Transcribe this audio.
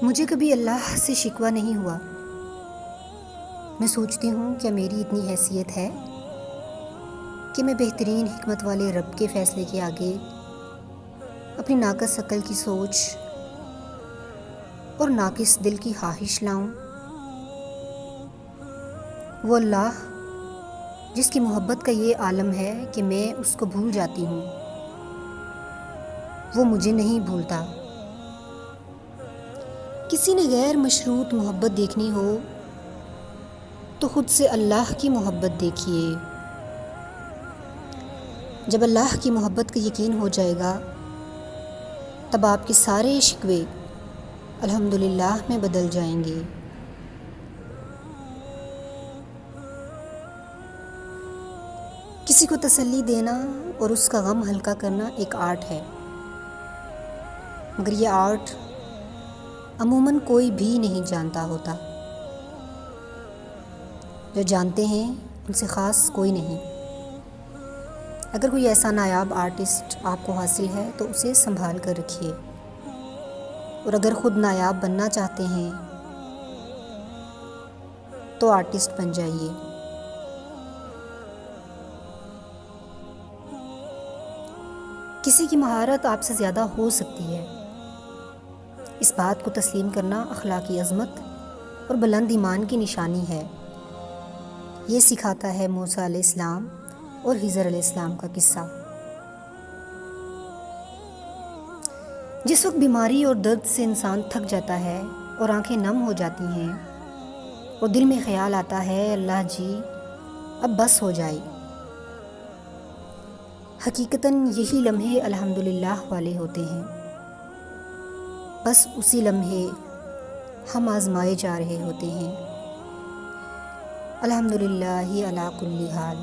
مجھے کبھی اللہ سے شکوہ نہیں ہوا۔ میں سوچتی ہوں کیا میری اتنی حیثیت ہے کہ میں بہترین حکمت والے رب کے فیصلے کے آگے اپنی ناقص عقل کی سوچ اور ناقص دل کی خواہش لاؤں۔ وہ اللہ جس کی محبت کا یہ عالم ہے کہ میں اس کو بھول جاتی ہوں، وہ مجھے نہیں بھولتا۔ کسی نے غیر مشروط محبت دیکھنی ہو تو خود سے اللہ کی محبت دیکھیے۔ جب اللہ کی محبت کا یقین ہو جائے گا تب آپ کے سارے شکوے الحمدللہ میں بدل جائیں گے۔ کسی کو تسلی دینا اور اس کا غم ہلکا کرنا ایک آرٹ ہے، مگر یہ آرٹ عموماً کوئی بھی نہیں جانتا ہوتا۔ جو جانتے ہیں ان سے خاص کوئی نہیں۔ اگر کوئی ایسا نایاب آرٹسٹ آپ کو حاصل ہے تو اسے سنبھال کر رکھیے، اور اگر خود نایاب بننا چاہتے ہیں تو آرٹسٹ بن جائیے۔ کسی کی مہارت آپ سے زیادہ ہو سکتی ہے، اس بات کو تسلیم کرنا اخلاقی عظمت اور بلند ایمان کی نشانی ہے۔ یہ سکھاتا ہے موسیٰ علیہ السلام اور خضر علیہ السلام کا قصہ۔ جس وقت بیماری اور درد سے انسان تھک جاتا ہے اور آنکھیں نم ہو جاتی ہیں اور دل میں خیال آتا ہے اللہ جی اب بس ہو جائے، حقیقتاً یہی لمحے الحمدللہ والے ہوتے ہیں۔ بس اسی لمحے ہم آزمائے جا رہے ہوتے ہیں۔ الحمدللہ علی کل حال۔